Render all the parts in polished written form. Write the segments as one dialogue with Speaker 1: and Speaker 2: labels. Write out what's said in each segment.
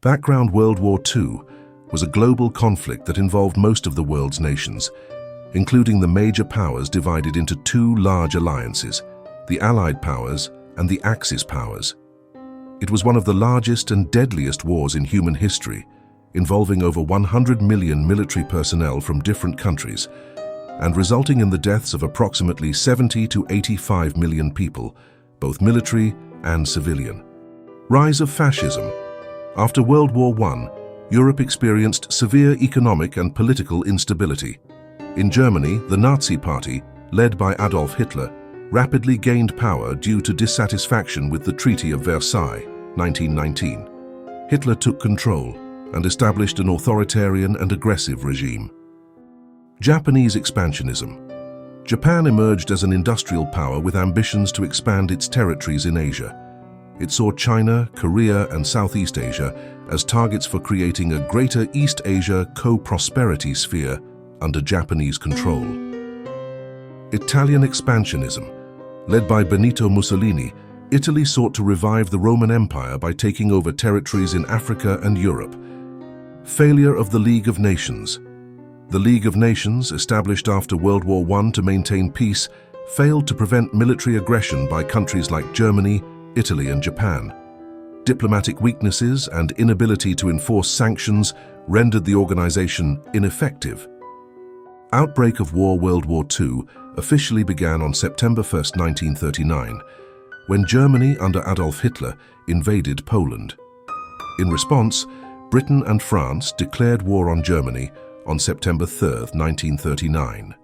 Speaker 1: Background: World War II was a global conflict that involved most of the world's nations, including the major powers divided into two large alliances, the Allied powers and the Axis powers. It was one of the largest and deadliest wars in human history, involving over 100 million military personnel from different countries and resulting in the deaths of approximately 70 to 85 million people, both military and civilian. Rise of fascism. After World War I, Europe experienced severe economic and political instability. In Germany, the Nazi Party, led by Adolf Hitler, rapidly gained power due to dissatisfaction with the Treaty of Versailles, 1919. Hitler took control and established an authoritarian and aggressive regime. Japanese expansionism. Japan emerged as an industrial power with ambitions to expand its territories in Asia. It saw China, Korea, and Southeast Asia as targets for creating a greater East Asia co-prosperity sphere under Japanese control. Italian expansionism. Led by Benito Mussolini, Italy sought to revive the Roman Empire by taking over territories in Africa and Europe. Failure of the League of Nations. The League of Nations, established after World War I to maintain peace, failed to prevent military aggression by countries like Germany, Italy, and Japan. Diplomatic weaknesses and inability to enforce sanctions rendered the organization ineffective. Outbreak of war. World War II officially began on September 1, 1939, when Germany under Adolf Hitler invaded Poland. In response, Britain and France declared war on Germany on September 3, 1939.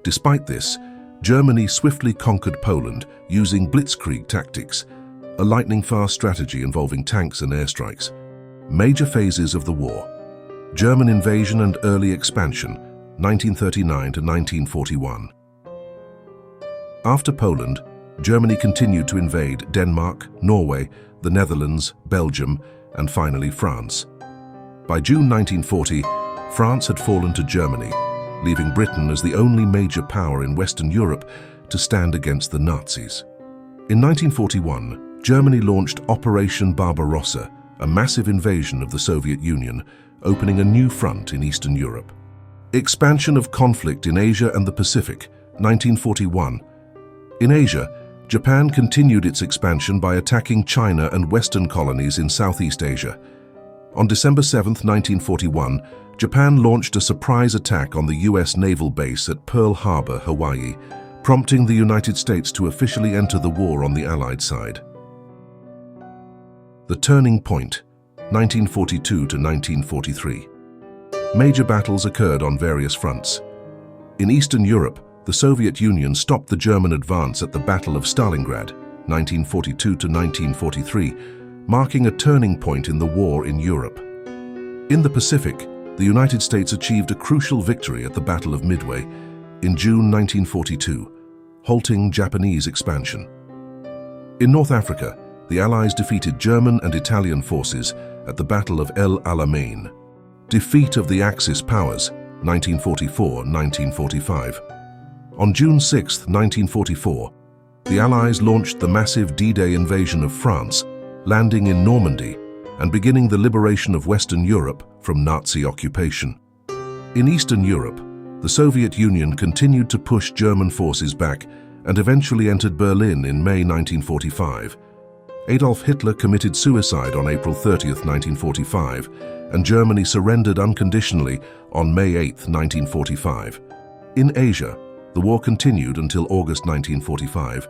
Speaker 1: Despite this, Germany swiftly conquered Poland using blitzkrieg tactics, a lightning-fast strategy involving tanks and airstrikes. Major phases of the war. German invasion and early expansion, 1939 to 1941. After Poland, Germany continued to invade Denmark, Norway, the Netherlands, Belgium, and finally France. By June 1940, France had fallen to Germany, leaving Britain as the only major power in Western Europe to stand against the Nazis. In 1941, Germany launched Operation Barbarossa, a massive invasion of the Soviet Union, opening a new front in Eastern Europe. Expansion of conflict in Asia and the Pacific, 1941. In Asia, Japan continued its expansion by attacking China and Western colonies in Southeast Asia. On December 7, 1941, Japan launched a surprise attack on the U.S. naval base at Pearl Harbor, Hawaii, prompting the United States to officially enter the war on the Allied side. The turning point, 1942 to 1943. Major battles occurred on various fronts. In Eastern Europe, the Soviet Union stopped the German advance at the Battle of Stalingrad, 1942 to 1943, marking a turning point in the war in Europe. In the Pacific, the United States achieved a crucial victory at the Battle of Midway in June 1942, halting Japanese expansion. In North Africa, the Allies defeated German and Italian forces at the Battle of El Alamein. Defeat of the Axis powers, 1944-1945. On June 6, 1944, the Allies launched the massive D-Day invasion of France, landing in Normandy and beginning the liberation of Western Europe from Nazi occupation. In Eastern Europe, the Soviet Union continued to push German forces back and eventually entered Berlin in May 1945. Adolf Hitler committed suicide on April 30, 1945, and Germany surrendered unconditionally on May 8, 1945. In Asia, the war continued until August 1945,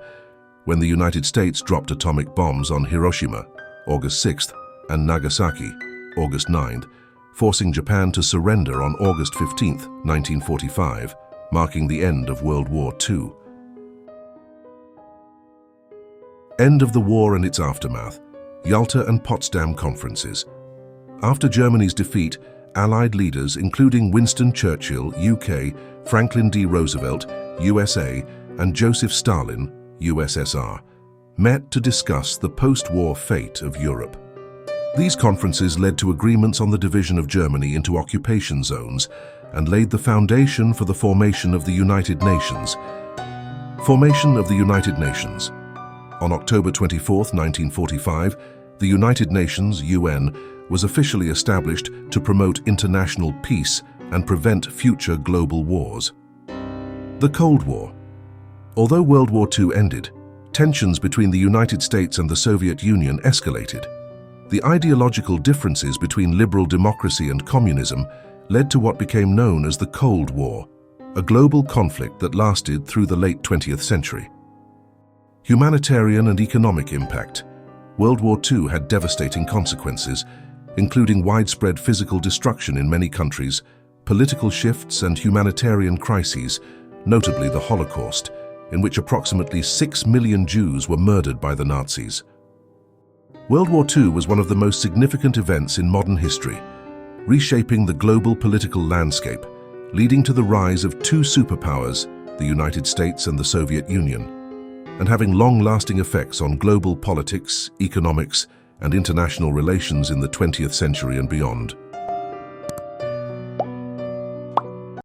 Speaker 1: when the United States dropped atomic bombs on Hiroshima, August 6th, and Nagasaki, August 9th, forcing Japan to surrender on August 15, 1945, marking the end of World War II. End of the war and its aftermath. Yalta and Potsdam Conferences. After Germany's defeat, Allied leaders, including Winston Churchill, UK, Franklin D. Roosevelt, USA, and Joseph Stalin, USSR, met to discuss the post-war fate of Europe. These conferences led to agreements on the division of Germany into occupation zones and laid the foundation for the formation of the United Nations. Formation of the United Nations. On October 24, 1945, the United Nations, UN, was officially established to promote international peace and prevent future global wars. The Cold War. Although World War II ended, tensions between the United States and the Soviet Union escalated. The ideological differences between liberal democracy and communism led to what became known as the Cold War, a global conflict that lasted through the late 20th century. Humanitarian and economic impact. World War II had devastating consequences, including widespread physical destruction in many countries, political shifts and humanitarian crises, notably the Holocaust, in which approximately 6 million Jews were murdered by the Nazis. World War II was one of the most significant events in modern history, reshaping the global political landscape, leading to the rise of two superpowers, the United States and the Soviet Union, and having long-lasting effects on global politics, economics, and international relations in the 20th century and beyond.